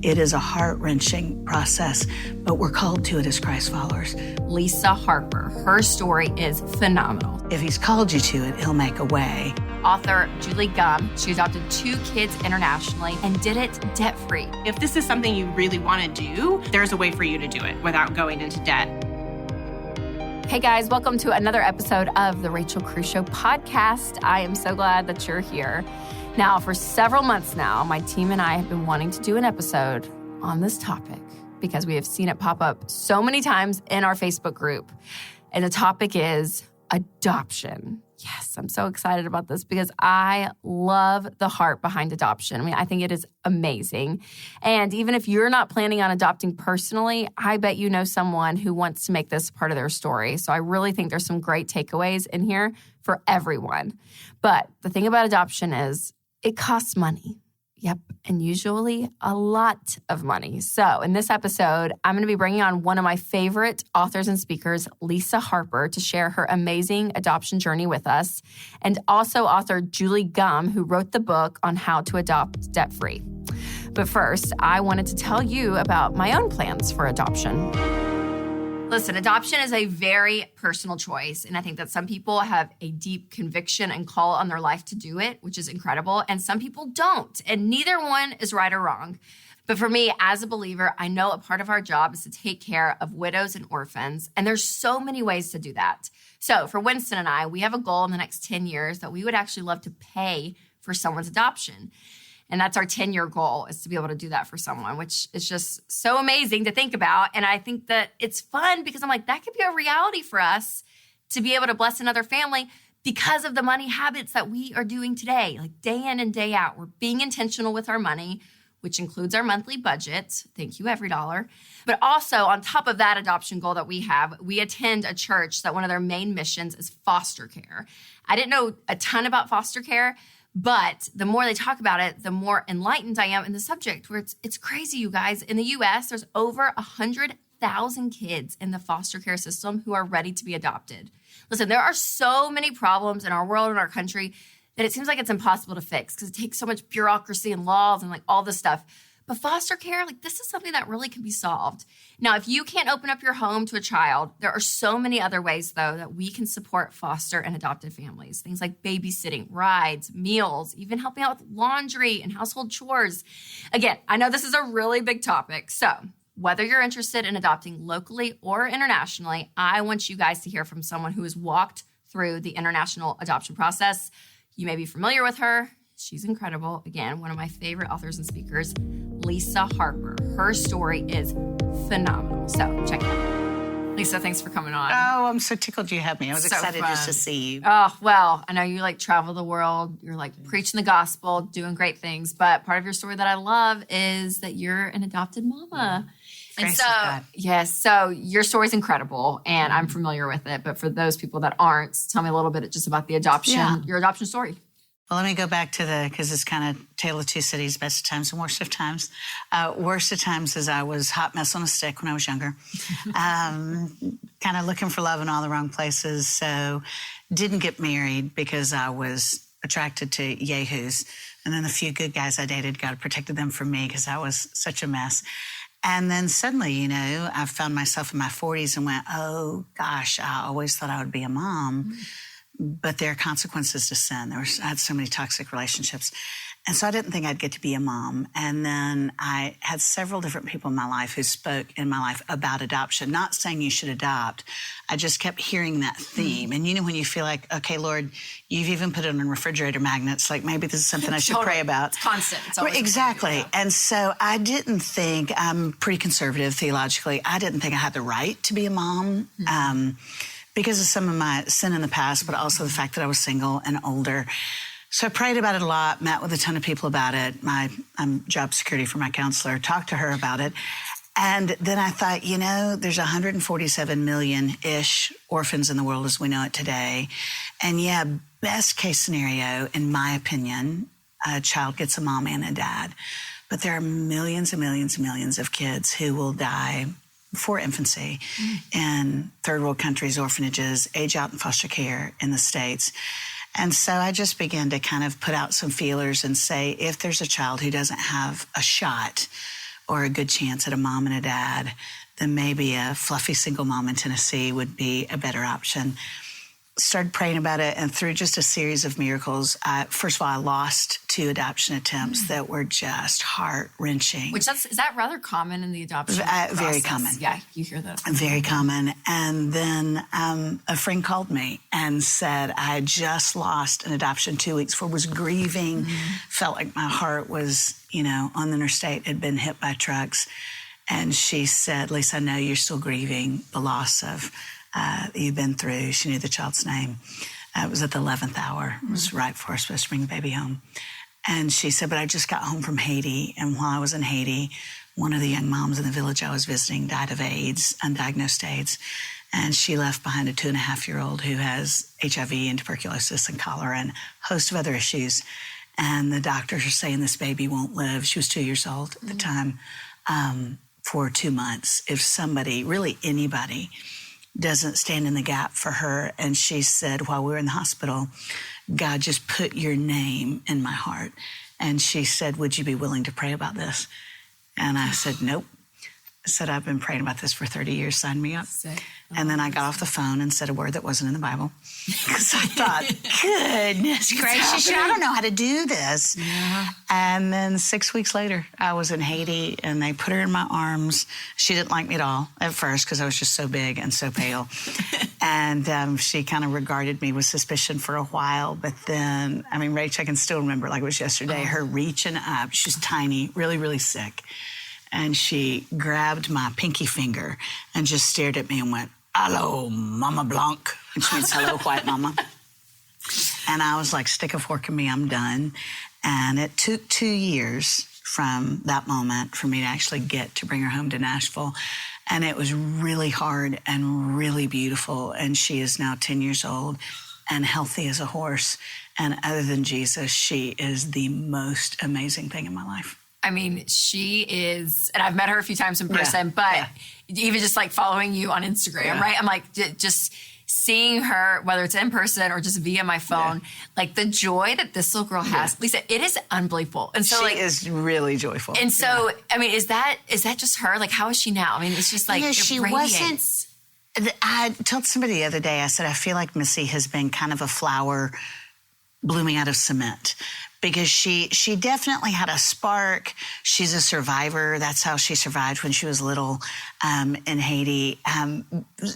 It is a heart-wrenching process, but we're called to it as Christ followers. Lisa Harper, her story is phenomenal. If he's called you to it, he'll make a way. Author Julie Gumm, she adopted 2 kids internationally and did it debt-free. If this is something you really want to do, there's a way for you to do it without going into debt. Hey guys, welcome to another episode of the Rachel Cruze Show podcast. I am so glad that you're here. Now, for several months now, my team and I have been wanting to do an episode on this topic because we have seen it pop up so many times in our Facebook group. And the topic is adoption. Yes, I'm so excited about this because I love the heart behind adoption. I mean, I think it is amazing. And even if you're not planning on adopting personally, I bet you know someone who wants to make this part of their story. So I really think there's some great takeaways in here for everyone. But the thing about adoption is it costs money. Yep, and usually a lot of money. So in this episode, I'm going to be bringing on one of my favorite authors and speakers, Lisa Harper, to share her amazing adoption journey with us, and also author Julie Gumm, who wrote the book on how to adopt debt-free. But first, I wanted to tell you about my own plans for adoption. Listen, adoption is a very personal choice, and I think that some people have a deep conviction and call on their life to do it, which is incredible, and some people don't, and neither one is right or wrong. But for me, as a believer, I know a part of our job is to take care of widows and orphans, and there's so many ways to do that. So for Winston and I, we have a goal in the next 10 years that we would actually love to pay for someone's adoption. And that's our 10-year goal, is to be able to do that for someone, which is just so amazing to think about. And I think that it's fun because I'm like, that could be a reality for us to be able to bless another family because of the money habits that we are doing today, like day in and day out. We're being intentional with our money, which includes our monthly budget. Thank you, every dollar. But also on top of that adoption goal that we have, we attend a church that one of their main missions is foster care. I didn't know a ton about foster care, but the more they talk about it, the more enlightened I am in the subject, where it's crazy, you guys. In the U.S., there's over 100,000 kids in the foster care system who are ready to be adopted. Listen, there are so many problems in our world and our country that it seems like it's impossible to fix because it takes so much bureaucracy and laws and like all this stuff. But foster care, like this is something that really can be solved. Now, if you can't open up your home to a child, there are so many other ways, though, that we can support foster and adopted families. Things like babysitting, rides, meals, even helping out with laundry and household chores. Again, I know this is a really big topic. So whether you're interested in adopting locally or internationally, I want you guys to hear from someone who has walked through the international adoption process. You may be familiar with her. She's incredible. Again, one of my favorite authors and speakers, Lisa Harper. Her story is phenomenal. So check it out. Lisa, thanks for coming on. Oh, I'm so tickled you had me. I was excited fun. just to see you. Oh, well, I know you like travel the world. You're like preaching the gospel, doing great things. But part of your story that I love is that you're an adopted mama. And so, yes, so your story's incredible, and I'm familiar with it. But for those people that aren't, tell me a little bit just about the adoption, your adoption story. Well, let me go back to because it's kind of tale of two cities, best of times and worst of times. Worst of times is I was hot mess on a stick when I was younger, kind of looking for love in all the wrong places. So didn't get married because I was attracted to yahoos. And then the few good guys I dated, God protected them from me because I was such a mess. And then suddenly, I found myself in my 40s and went, oh, gosh, I always thought I would be a mom. Mm-hmm. But there are consequences to sin. I had so many toxic relationships. And so I didn't think I'd get to be a mom. And then I had several different people in my life who spoke in my life about adoption, not saying you should adopt. I just kept hearing that theme. And when you feel like, okay, Lord, you've even put it on refrigerator magnets, like maybe this is something I should pray about. It's constant. It's always exactly. And so I didn't think, I'm pretty conservative theologically, I didn't think I had the right to be a mom. Mm-hmm. Because of some of my sin in the past, but also the fact that I was single and older. So I prayed about it a lot, met with a ton of people about it. I'm job security for my counselor, talked to her about it. And then I thought, there's 147 million-ish orphans in the world as we know it today. And best case scenario, in my opinion, a child gets a mom and a dad. But there are millions and millions and millions of kids who will die before infancy in third world countries, orphanages, age out in foster care in the States. And so I just began to kind of put out some feelers and say, if there's a child who doesn't have a shot, or a good chance at a mom and a dad, then maybe a fluffy single mom in Tennessee would be a better option. Started praying about it, and through just a series of miracles, first of all, I lost 2 adoption attempts that were just heart-wrenching. Is that rather common in the adoption process? Very common. Yeah, you hear that. Very common. And then a friend called me and said, I had just lost an adoption 2 weeks before, was grieving, felt like my heart was, on the interstate, had been hit by trucks. And she said, Lisa, I know you're still grieving the loss of you've been through. She knew the child's name. It was at the 11th hour. It was right before I was supposed to bring the baby home. And she said, but I just got home from Haiti. And while I was in Haiti, one of the young moms in the village I was visiting died of AIDS, undiagnosed AIDS. And she left behind a 2.5-year-old who has HIV and tuberculosis and cholera and a host of other issues. And the doctors are saying this baby won't live. She was 2 years old at the time, for 2 months. If somebody, really anybody, doesn't stand in the gap for her. And she said, while we were in the hospital, God just put your name in my heart. And she said, would you be willing to pray about this? And I said, nope. I said, I've been praying about this for 30 years. Sign me up. And then I got off the phone and said a word that wasn't in the Bible. Because I thought, goodness gracious, I don't know how to do this. Yeah. And then 6 weeks later, I was in Haiti, and they put her in my arms. She didn't like me at all at first because I was just so big and so pale. And she kind of regarded me with suspicion for a while. But then, Rach, I can still remember like it was yesterday, her reaching up. She's tiny, really, really sick. And she grabbed my pinky finger and just stared at me and went, hello, Mama Blanc. Which means hello, white mama. And I was like, stick a fork in me, I'm done. And it took 2 years from that moment for me to actually get to bring her home to Nashville. And it was really hard and really beautiful. And she is now 10 years old and healthy as a horse. And other than Jesus, she is the most amazing thing in my life. She is, and I've met her a few times in person, but even just like following you on Instagram, right? I'm like, just seeing her, whether it's in person or just via my phone, like the joy that this little girl has, Lisa, it is unbelievable. And so she is really joyful. And so, is that just her? Like, how is she now? It's just like, she radiates. I told somebody the other day, I said, I feel like Missy has been kind of a flower blooming out of cement. Because she definitely had a spark. She's a survivor. That's how she survived when she was little in Haiti.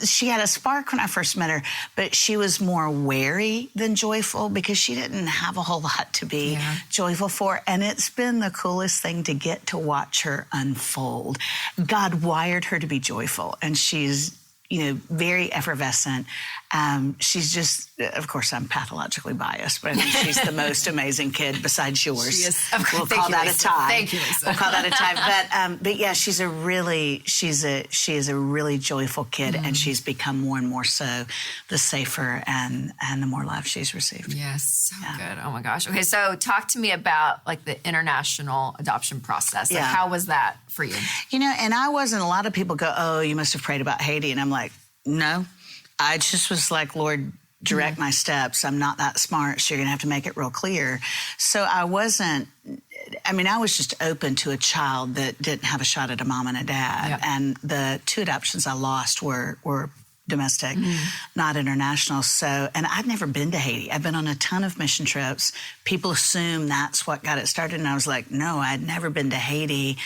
She had a spark when I first met her, but she was more wary than joyful because she didn't have a whole lot to be joyful for. And it's been the coolest thing to get to watch her unfold. God wired her to be joyful, and she's very effervescent. She's just, of course, I'm pathologically biased, but I think she's the most amazing kid besides yours. She is. We'll call that a tie. Thank you, Lisa. We'll call that a tie. But yeah, she is a really joyful kid, and she's become more and more so the safer and the more love she's received. Yes, so good. Oh my gosh. Okay, so talk to me about like the international adoption process. Like, how was that for you? And I wasn't. A lot of people go, "Oh, you must have prayed about Haiti," and I'm like, no. I just was like, Lord, direct my steps. I'm not that smart, so you're going to have to make it real clear. So I wasn't, I was just open to a child that didn't have a shot at a mom and a dad. Yep. And the 2 adoptions I lost were domestic, not international. So, and I'd never been to Haiti. I've been on a ton of mission trips. People assume that's what got it started. And I was like, no, I'd never been to Haiti.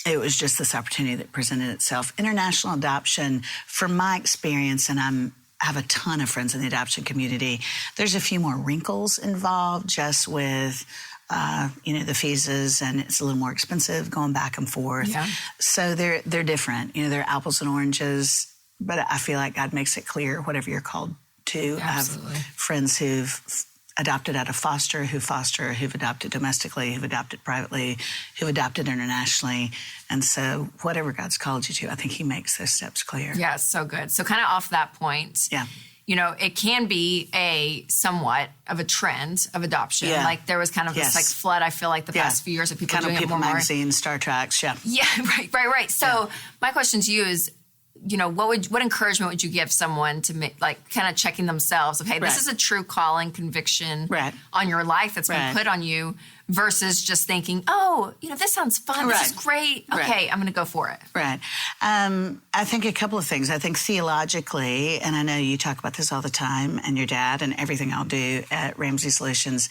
It was just this opportunity that presented itself. International adoption, from my experience, and I have a ton of friends in the adoption community, there's a few more wrinkles involved just with, the visas, and it's a little more expensive going back and forth. Yeah. So they're different. They're apples and oranges, but I feel like God makes it clear whatever you're called to. Absolutely. I have friends who've adopted out of foster, who've adopted domestically, who've adopted privately, who've adopted internationally. And so whatever God's called you to, I think he makes those steps clear. Yeah, so good. So kind of off that point, it can be a somewhat of a trend of adoption. Yeah. Like there was kind of this like flood, I feel like the past few years of people kind doing of People it more. Magazine, Star Treks, Yeah, right. So my question to you is, what encouragement would you give someone to make, like, kind of checking themselves? Okay, this is a true calling, conviction on your life that's been put on you, versus just thinking, oh, this sounds fun. This is great. Okay, I'm going to go for it. Right. I think a couple of things. I think theologically, and I know you talk about this all the time, and your dad and everything I'll do at Ramsey Solutions,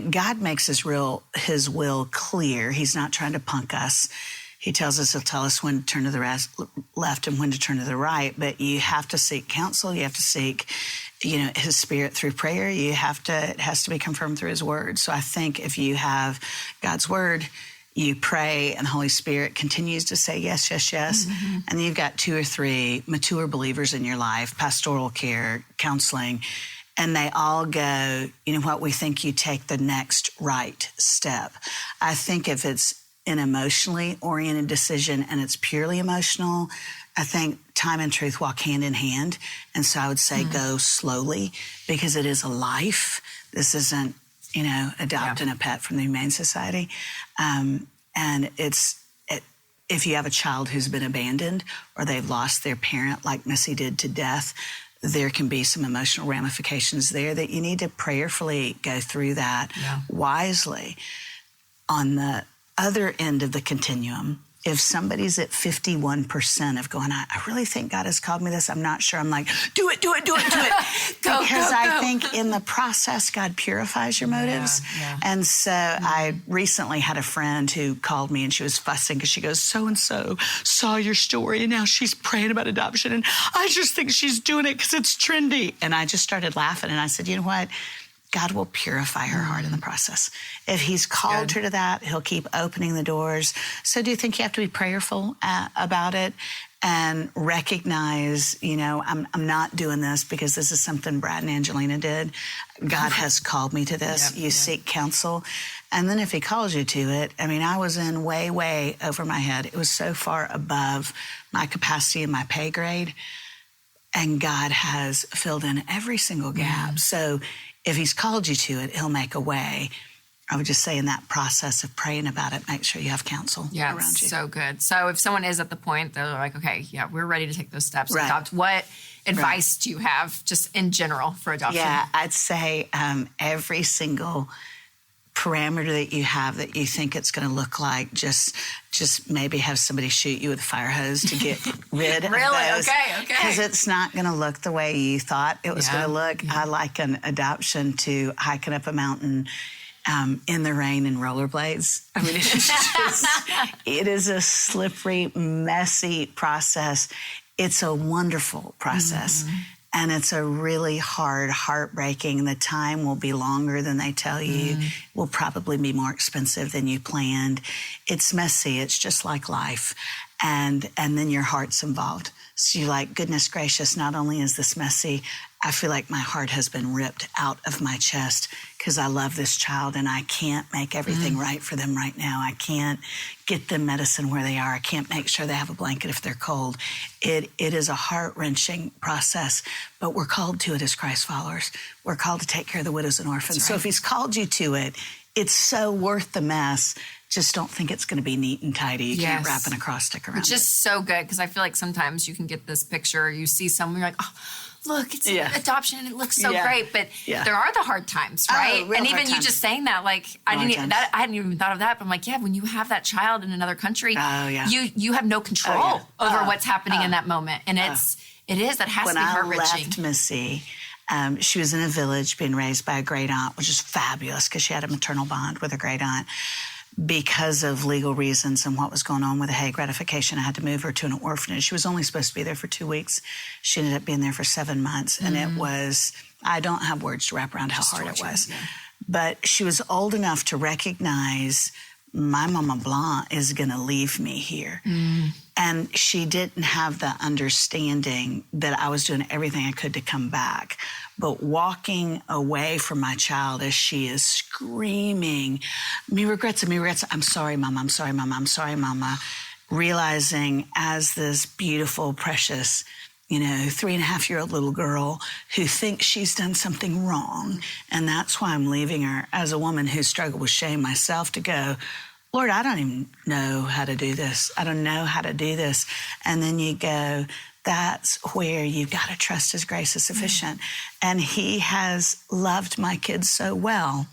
God makes his will clear. He's not trying to punk us. He tells us, he'll tell us when to turn to the left and when to turn to the right. But you have to seek counsel. You have to seek, his spirit through prayer. It has to be confirmed through his word. So I think if you have God's word, you pray, and the Holy Spirit continues to say yes, yes, yes. Mm-hmm. And then you've got 2 or 3 mature believers in your life, pastoral care, counseling, and they all go, we think you take the next right step. I think if it's an emotionally oriented decision and it's purely emotional, I think time and truth walk hand in hand. And so I would say go slowly, because it is a life. This isn't, adopting a pet from the Humane Society. And if you have a child who's been abandoned or they've lost their parent, like Missy did, to death, there can be some emotional ramifications there that you need to prayerfully go through that wisely. On the other end of the continuum, if somebody's at 51% of going, I really think God has called me this, I'm not sure, I'm like, do it. Go, because I think in the process, God purifies your motives. Yeah. And so I recently had a friend who called me, and she was fussing because she goes, so-and-so saw your story and now she's praying about adoption. And I just think she's doing it because it's trendy. And I just started laughing, and I said, you know what? God will purify her heart in the process. If he's called her to that, he'll keep opening the doors. So do you think you have to be prayerful about it and recognize, I'm not doing this because this is something Brad and Angelina did. God has called me to this. You seek counsel. And then if he calls you to it, I was in way, way over my head. It was so far above my capacity and my pay grade. And God has filled in every single gap. So if he's called you to it, he'll make a way. I would just say in that process of praying about it, make sure you have counsel around you. So good. So if someone is at the point, they're like, okay, we're ready to take those steps. Adopt. What advice do you have just in general for adoption? Yeah, I'd say every single parameter that you have that you think it's going to look like, just maybe have somebody shoot you with a fire hose to get rid of those. Okay. Because it's not going to look the way you thought it was going to look. I liken adoption to hiking up a mountain in the rain in rollerblades. It is a slippery, messy process. It's a wonderful process. Mm-hmm. And it's a really hard, heartbreaking. The time will be longer than they tell you. Will probably be more expensive than you planned. It's messy. It's just like life. And then your heart's involved. So you're like, goodness gracious, not only is this messy, I feel like my heart has been ripped out of my chest because I love this child and I can't make everything right for them right now. I can't get them medicine where they are. I can't make sure they have a blanket if they're cold. It is a heart-wrenching process, but we're called to it as Christ followers. We're called to take care of the widows and orphans. Right. So if he's called you to it, it's so worth the mess. Just don't think it's going to be neat and tidy. You can't wrap an acrostic around it. Just so good, because I feel like sometimes you can get this picture, you see someone, you're like, oh, look, it's adoption and it looks so great, but there are the hard times, right? And even you just saying that, like, I hadn't even thought of that, but I'm like, when you have that child in another country, you have no control over what's happening in that moment. And it has to be heart-wrenching. When I left Missy, she was in a village being raised by a great aunt, which is fabulous because she had a maternal bond with a great aunt. Because of legal reasons and what was going on with the Hague ratification, I had to move her to an orphanage. She was only supposed to be there for 2 weeks. She ended up being there for 7 months. And it was, I don't have words to wrap around how hard it was. Yeah. But she was old enough to recognize my Mama Blanc is going to leave me here. And she didn't have the understanding that I was doing everything I could to come back. But walking away from my child as she is screaming, me regrets, I'm sorry, Mama, I'm sorry, Mama, I'm sorry, Mama. Realizing as this beautiful, precious, 3.5-year-old little girl who thinks she's done something wrong. And that's why I'm leaving her as a woman who struggled with shame myself to go, Lord, I don't even know how to do this. I don't know how to do this. And then you go, that's where you got to trust his grace is sufficient. And he has loved my kids so well.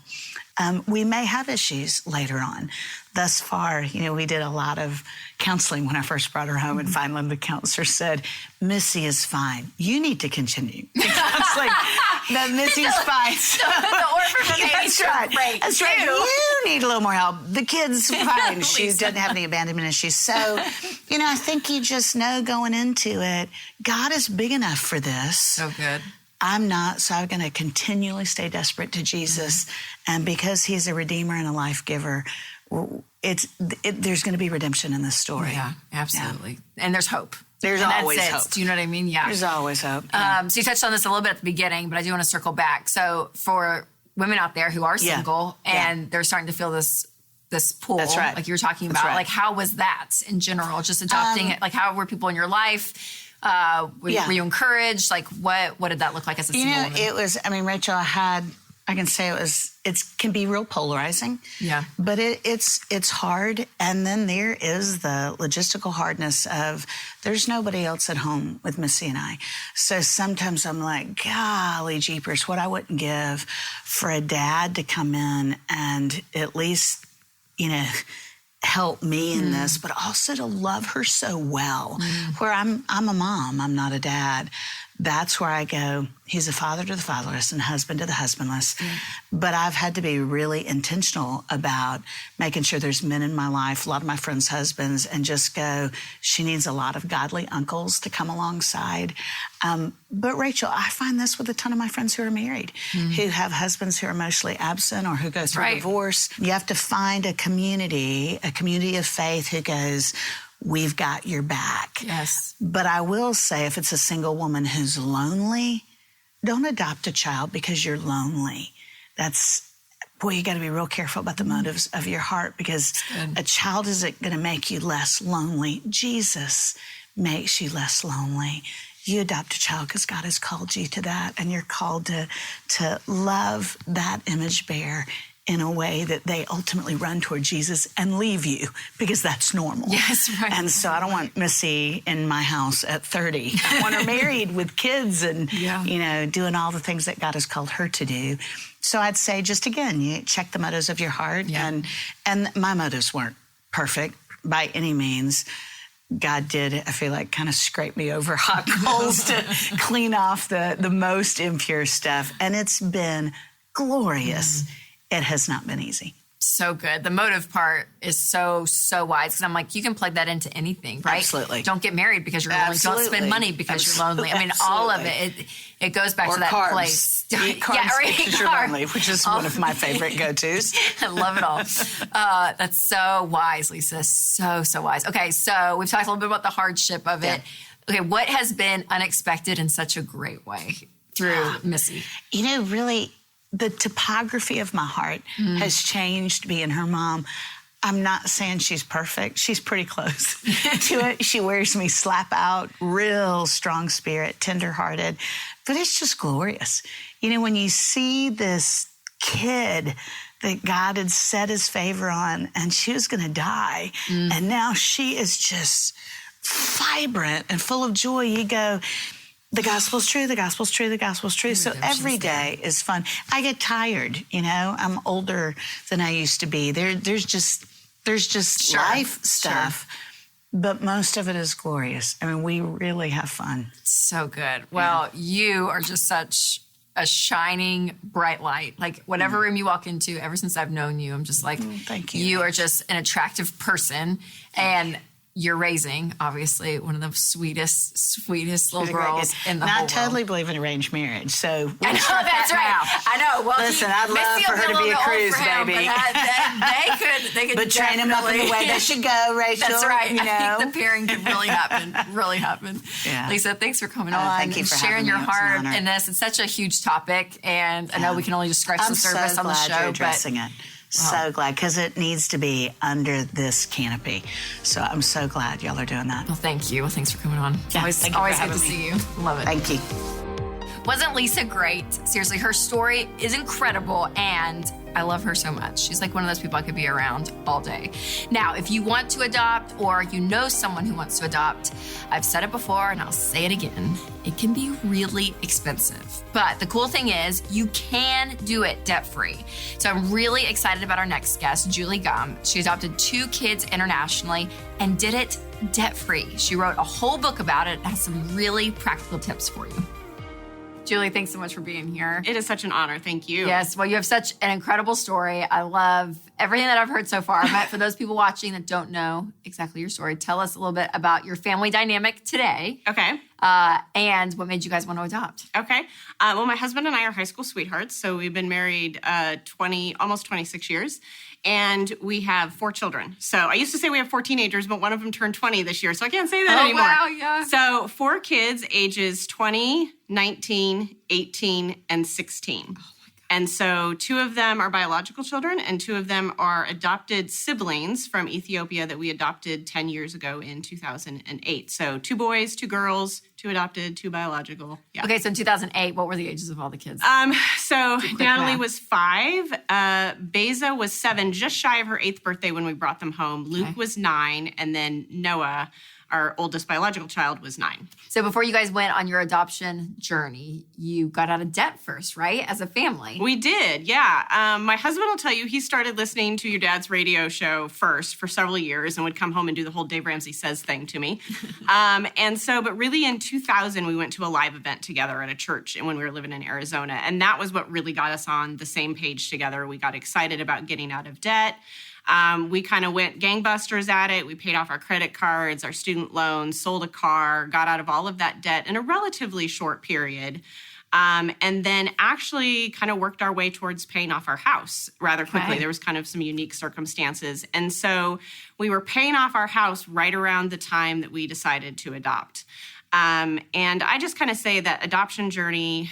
We may have issues later on. Thus far, we did a lot of counseling when I first brought her home, and finally the counselor said, Missy is fine. You need to continue the counseling. That Missy's fine. The orphan baby. That's right. That's right. You need a little more help. The kid's fine. She doesn't have any abandonment issues. So, I think you just know going into it, God is big enough for this. So good. I'm not, so I'm going to continually stay desperate to Jesus. And because he's a redeemer and a life giver, there's going to be redemption in this story. Yeah, absolutely. Yeah. And there's hope. There's always hope. Do you know what I mean? Yeah. There's always hope. Yeah. So you touched on this a little bit at the beginning, but I do want to circle back. So for women out there who are single and they're starting to feel this pull, that's right. like you were talking about, like how was that in general? Just adopting it, like how were people in your life? Were you encouraged? Like what did that look like as a single woman? It was, Rachel, I can say it can be real polarizing. Yeah. But it's hard. And then there is the logistical hardness of there's nobody else at home with Missy and I. So sometimes I'm like, golly jeepers, what I wouldn't give for a dad to come in and at least, help me in this, but also to love her so well, where I'm a mom, I'm not a dad. That's where I go, he's a father to the fatherless and husband to the husbandless. But I've had to be really intentional about making sure there's men in my life, a lot of my friends' husbands, and just go, she needs a lot of godly uncles to come alongside. But Rachel, I find this with a ton of my friends who are married, who have husbands who are emotionally absent or who go through divorce. You have to find a community of faith who goes, we've got your back. Yes. But I will say, if it's a single woman who's lonely, don't adopt a child because you're lonely. You got to be real careful about the motives of your heart, because a child isn't going to make you less lonely. Jesus makes you less lonely. You adopt a child because God has called you to that, and you're called to love that image bearer in a way that they ultimately run toward Jesus and leave you, because that's normal. Yes, right. And so I don't want Missy in my house at 30. I want her married with kids and, doing all the things that God has called her to do. So I'd say, just again, you check the motives of your heart. Yeah. And my motives weren't perfect by any means. God did, I feel like, kind of scrape me over hot coals to clean off the most impure stuff. And it's been glorious. It has not been easy. So good. The motive part is so wise, because I'm like, you can plug that into anything, right? Absolutely. Don't get married because you're lonely. Don't spend money because you're lonely. All of it goes back to that carbs. place. Eat carbs because you're lonely, which is one of my favorite go-tos. I love it all. That's so wise, Lisa. So wise. Okay, so we've talked a little bit about the hardship of it. Okay, what has been unexpected in such a great way through Missy? Really, the topography of my heart has changed being her mom. I'm not saying she's perfect. She's pretty close to it. She wears me slap out, real strong spirit, tenderhearted, but it's just glorious. When you see this kid that God had set his favor on, and she was going to die, and now she is just vibrant and full of joy, you go, the gospel's true, the gospel's true, the gospel's true. So every day is fun. I get tired, I'm older than I used to be. There's just life stuff, but most of it is glorious. We really have fun. So good. Well, you are just such a shining bright light. Like whatever room you walk into, ever since I've known you, I'm just like, thank you. You are just an attractive person, and you're raising, obviously, one of the sweetest little girls in the whole world. I totally believe in arranged marriage, so I know, that's right. Now. I know. Well, listen, I'd love for her to be a Cruze baby. They could but train them up in the way they should go, Rachel. That's right. I think the pairing could really happen. Yeah. Lisa, thanks for coming on. Thank you for sharing your having heart in this. It's such a huge topic, and I know we can only just scratch the surface on the show. I'm so glad you're addressing it. So glad, because it needs to be under this canopy. So I'm so glad y'all are doing that. Well, thank you. Well, thanks for coming on. Yeah, always good to see you. Love it. Thank you. Wasn't Lisa great? Seriously, her story is incredible, and I love her so much. She's like one of those people I could be around all day. Now, if you want to adopt or you know someone who wants to adopt, I've said it before and I'll say it again. It can be really expensive. But the cool thing is you can do it debt-free. So I'm really excited about our next guest, Julie Gumm. She adopted 2 kids internationally and did it debt-free. She wrote a whole book about it and has some really practical tips for you. Julie, thanks so much for being here. It is such an honor. Thank you. Yes, well, you have such an incredible story. I love everything that I've heard so far. But for those people watching that don't know exactly your story, tell us a little bit about your family dynamic today. Okay. And what made you guys want to adopt. Okay. Well, my husband and I are high school sweethearts. So we've been married almost 26 years. And we have 4 children. So I used to say we have 4 teenagers, but one of them turned 20 this year. So I can't say that anymore. Wow, yeah. So 4 kids ages 20, 19, 18, and 16. And so 2 of them are biological children and 2 of them are adopted siblings from Ethiopia that we adopted 10 years ago in 2008. So 2 boys, 2 girls, 2 adopted, 2 biological. Yeah. Okay, so in 2008, what were the ages of all the kids? So Natalie math. was 5, Beza was 7, just shy of her 8th birthday when we brought them home. Luke was 9, and then Noah, our oldest biological child, was 9. So before you guys went on your adoption journey, you got out of debt first, right? As a family. We did, yeah. My husband will tell you he started listening to your dad's radio show first for several years and would come home and do the whole Dave Ramsey Says thing to me. But really in 2000, we went to a live event together at a church and when we were living in Arizona. And that was what really got us on the same page together. We got excited about getting out of debt. We kind of went gangbusters at it. We paid off our credit cards, our student loans, sold a car, got out of all of that debt in a relatively short period. And then actually kind of worked our way towards paying off our house rather quickly. Okay. There was kind of some unique circumstances. And so we were paying off our house right around the time that we decided to adopt. And I just kind of say that adoption journey,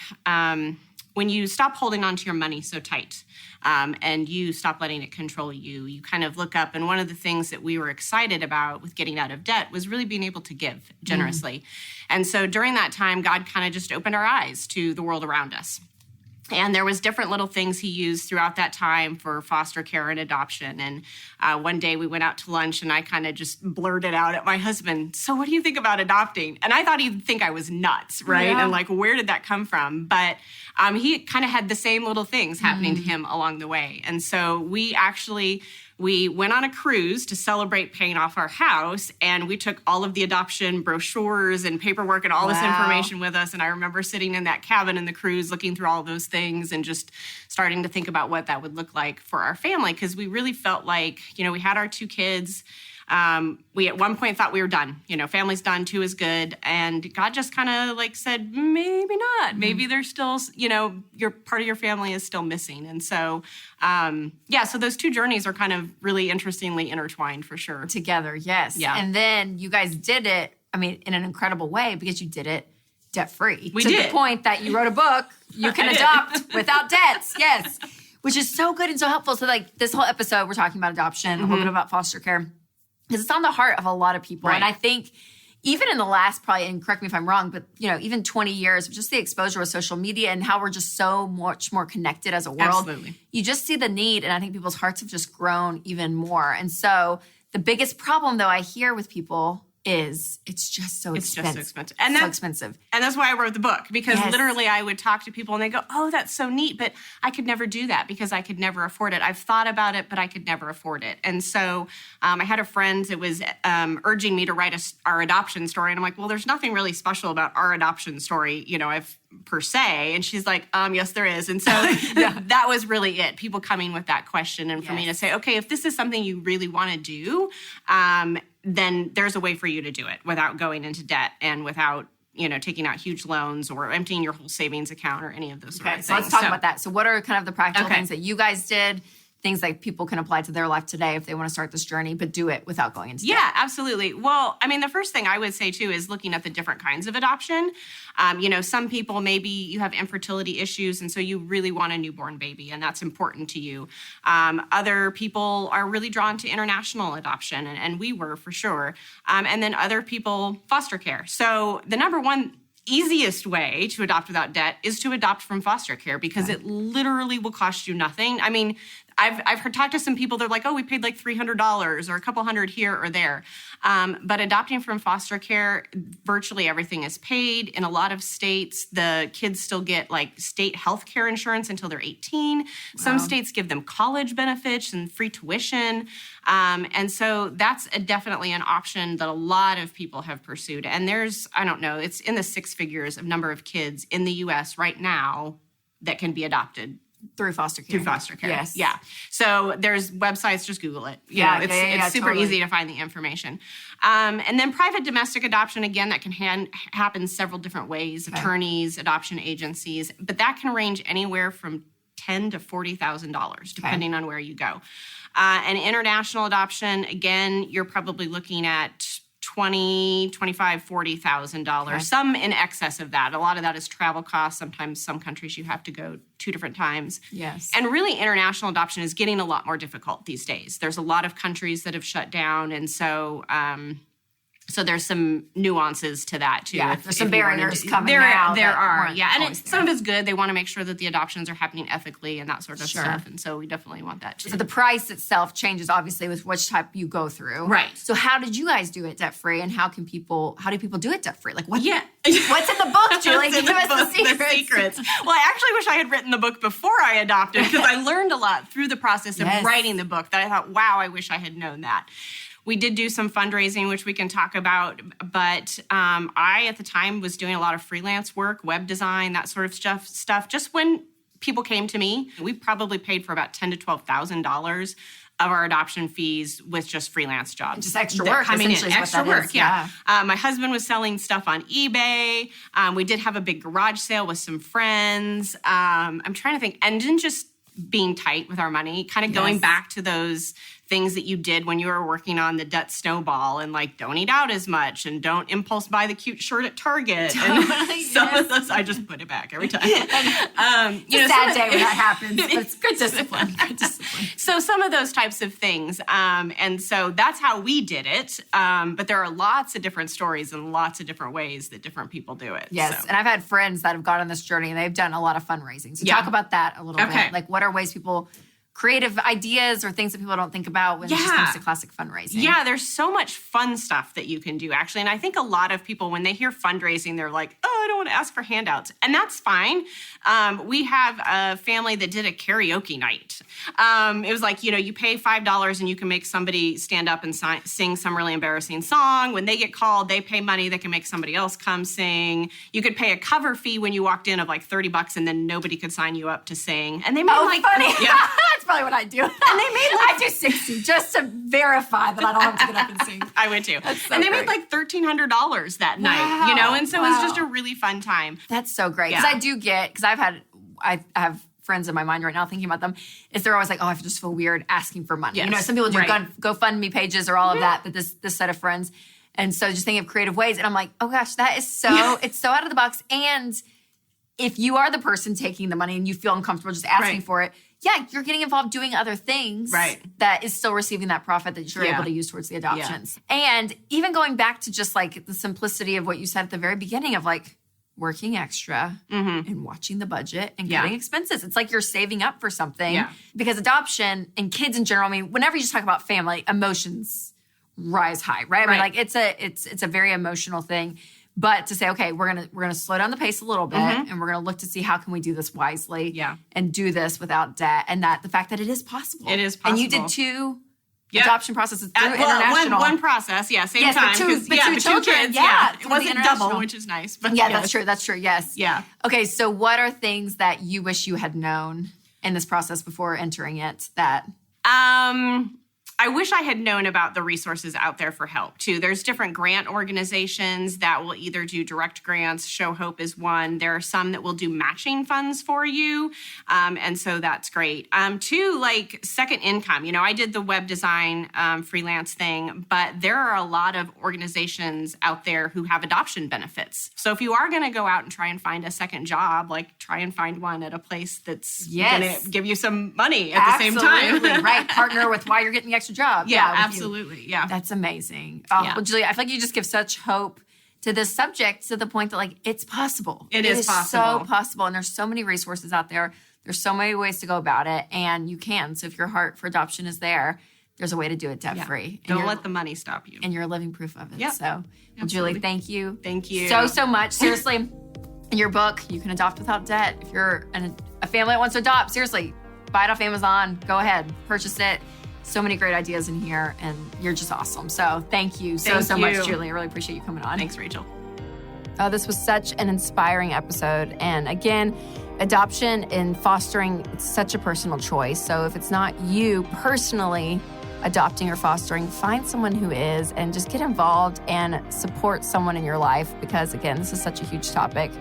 when you stop holding on to your money so tight, and you stop letting it control you, you kind of look up. And one of the things that we were excited about with getting out of debt was really being able to give generously. And so during that time, God kind of just opened our eyes to the world around us. And there was different little things he used throughout that time for foster care and adoption. And one day we went out to lunch and I kind of just blurted out at my husband, "So what do you think about adopting?" And I thought he'd think I was nuts, right? Yeah. And like, where did that come from? But he kind of had the same little things happening to him along the way. And so we went on a cruise to celebrate paying off our house, and we took all of the adoption brochures and paperwork and all this information with us. And I remember sitting in that cabin in the cruise looking through all those things and just starting to think about what that would look like for our family, because we really felt like, we had our 2 kids. We at one point thought we were done. Family's done, 2 is good. And God just kind of said, maybe not. Maybe there's still, your part of your family is still missing. And so, so those 2 journeys are kind of really interestingly intertwined for sure. Together, yes. Yeah. And then you guys did it, in an incredible way because you did it debt-free. We to did. the point that you wrote a book, You Can Adopt Without Debts. Yes. Which is so good and so helpful. So this whole episode, we're talking about adoption, a little bit about foster care. Because it's on the heart of a lot of people. Right. And I think even in the last and correct me if I'm wrong, but even 20 years of just the exposure with social media and how we're just so much more connected as a world. Absolutely. You just see the need, and I think people's hearts have just grown even more. And so the biggest problem, though, I hear with people is it's just so expensive. It's just so expensive. And so expensive. And that's why I wrote the book, because Yes. literally I would talk to people and they go, "Oh, that's so neat, but I could never do that because I could never afford it. I've thought about it, but I could never afford it." And so I had a friend that was urging me to write our adoption story. And I'm like, well, there's nothing really special about our adoption story, per se. And she's like, yes, there is. And so that was really it. People coming with that question. And for me to say, okay, if this is something you really want to do, then there's a way for you to do it without going into debt and without, taking out huge loans or emptying your whole savings account or any of those sort of things. So let's talk about that. So what are kind of the practical Okay. things that you guys did? Things like people can apply to their life today if they want to start this journey, but do it without going into debt. Yeah, absolutely. Well, the first thing I would say, too, is looking at the different kinds of adoption. Some people, maybe you have infertility issues, and so you really want a newborn baby, and that's important to you. Other people are really drawn to international adoption, and we were for sure. And then other people, foster care. So the number one easiest way to adopt without debt is to adopt from foster care because it literally will cost you nothing. I mean, I've talked to some people, they're like, oh, we paid like $300 or a couple hundred here or there. But adopting from foster care, virtually everything is paid. In a lot of states, the kids still get like state health care insurance until they're 18. Wow. Some states give them college benefits and free tuition. And so that's definitely an option that a lot of people have pursued. And there's, I don't know, it's in the 6 figures of number of kids in the U.S. right now that can be adopted. Through foster care. Yes. Yeah. So there's websites, just Google it. It's super easy to find the information. And then private domestic adoption, again, that can happen several different ways, attorneys, adoption agencies, but that can range anywhere from $10,000 to $40,000, depending on where you go. And international adoption, again, you're probably looking at $20,000, $25,000, $40,000, some in excess of that. A lot of that is travel costs. Sometimes some countries you have to go 2 different times. Yes. And really international adoption is getting a lot more difficult these days. There's a lot of countries that have shut down. And so so there's some nuances to that too. Yeah, there's some barriers coming out. There are, yeah. And some of it's good. They want to make sure that the adoptions are happening ethically and that sort of stuff. And so we definitely want that too. So the price itself changes obviously with which type you go through. Right. So how did you guys do it debt-free and how do people do it debt-free? Like what's in the book, Julie? Give us the secrets. Well, I actually wish I had written the book before I adopted because I learned a lot through the process of writing the book that I thought, wow, I wish I had known that. We did do some fundraising, which we can talk about, but I, at the time, was doing a lot of freelance work, web design, that sort of stuff. Just when people came to me, we probably paid for about $10,000 to $12,000 of our adoption fees with just freelance jobs. Just extra work, coming in. Extra work, is. yeah. My husband was selling stuff on eBay. We did have a big garage sale with some friends. I'm trying to think, and then just being tight with our money, kind of going back to those things that you did when you were working on the debt snowball and like don't eat out as much and don't impulse buy the cute shirt at Target. And some of those, I just put it back every time. Sad day when that happens, but it's good discipline. So some of those types of things. And so that's how we did it. But there are lots of different stories and lots of different ways that different people do it. Yes. So. And I've had friends that have gone on this journey and they've done a lot of fundraising. So talk about that a little bit. Like what are ways people creative ideas or things that people don't think about when it just comes to classic fundraising? Yeah, there's so much fun stuff that you can do, actually. And I think a lot of people, when they hear fundraising, they're like, oh, I don't want to ask for handouts. And that's fine. We have a family that did a karaoke night. It was like, you pay $5 and you can make somebody stand up and sing some really embarrassing song. When they get called, they pay money. They can make somebody else come sing. You could pay a cover fee when you walked in of like $30 and then nobody could sign you up to sing. And they made funny. Yeah. That's probably what I do. And they made I do 60 just to verify that I don't have to get up and sing. I would too. So and they made like $1,300 that night, and so it was just a really fun time. That's so great. Because I do because I have friends in my mind right now thinking about them, is they're always like, oh, I just feel weird asking for money. Yes. Some people do GoFundMe pages or all of that, but this set of friends. And so just thinking of creative ways. And I'm like, oh gosh, that is it's so out of the box. And if you are the person taking the money and you feel uncomfortable just asking for it, you're getting involved doing other things that is still receiving that profit that you're able to use towards the adoptions. And even going back to just like the simplicity of what you said at the very beginning of like working extra and watching the budget and cutting expenses. It's like you're saving up for something because adoption and kids in general, I mean, whenever you just talk about family, emotions rise high, right? I mean, like it's a very emotional thing. But to say, okay, we're gonna slow down the pace a little bit, and we're gonna look to see how can we do this wisely, and do this without debt, and that the fact that it is possible. It is possible. And you did 2 adoption processes through international. One process, same time. But 2 children, it wasn't double, which is nice. But that's true. That's true. Yes. Yeah. Okay, so what are things that you wish you had known in this process before entering it? That I wish I had known about the resources out there for help, too. There's different grant organizations that will either do direct grants. Show Hope is one. There are some that will do matching funds for you, and so that's great. 2, like second income. I did the web design freelance thing, but there are a lot of organizations out there who have adoption benefits. So if you are going to go out and try and find a second job, like try and find one at a place that's going to give you some money at the same time. Right. Partner with why you're getting the extra job. Yeah, absolutely. Yeah. That's amazing. Well, Julie, I feel like you just give such hope to this subject to the point that, like, it's possible. It is so possible. possible. And there's so many resources out there. There's so many ways to go about it. And you can. So if your heart for adoption is there's a way to do it debt-free. Don't let the money stop you. And you're a living proof of it. Yep. So, well, Julie, thank you. Thank you. So much. Seriously, in your book, You Can Adopt Without Debt. If you're a family that wants to adopt, seriously, buy it off Amazon. Go ahead. Purchase it. So many great ideas in here, and you're just awesome. So thank you so much, Julie. I really appreciate you coming on. Thanks, Rachel. Oh, this was such an inspiring episode. And again, adoption and fostering, it's such a personal choice. So if it's not you personally adopting or fostering, find someone who is, and just get involved and support someone in your life, because again, this is such a huge topic.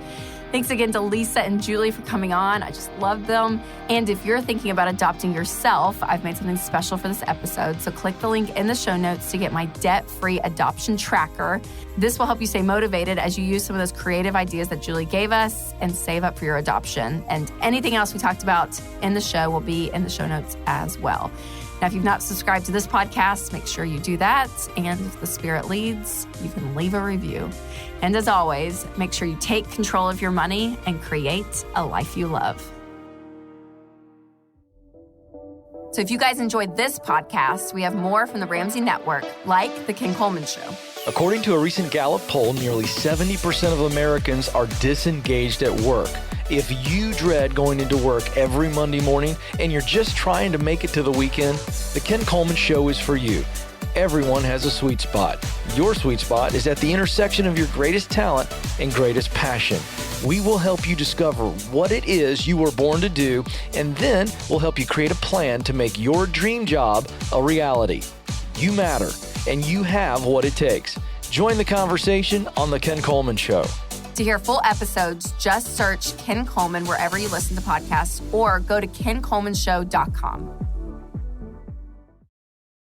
Thanks again to Lisa and Julie for coming on. I just love them. And if you're thinking about adopting yourself, I've made something special for this episode. So click the link in the show notes to get my debt-free adoption tracker. This will help you stay motivated as you use some of those creative ideas that Julie gave us and save up for your adoption. And anything else we talked about in the show will be in the show notes as well. Now, if you've not subscribed to this podcast, make sure you do that. And if the Spirit leads, you can leave a review. And as always, make sure you take control of your money and create a life you love. So if you guys enjoyed this podcast, we have more from the Ramsey Network, like The Ken Coleman Show. According to a recent Gallup poll, nearly 70% of Americans are disengaged at work. If you dread going into work every Monday morning and you're just trying to make it to the weekend, The Ken Coleman Show is for you. Everyone has a sweet spot. Your sweet spot is at the intersection of your greatest talent and greatest passion. We will help you discover what it is you were born to do, and then we'll help you create a plan to make your dream job a reality. You matter, and you have what it takes. Join the conversation on The Ken Coleman Show. To hear full episodes, just search Ken Coleman wherever you listen to podcasts or go to kencolemanshow.com.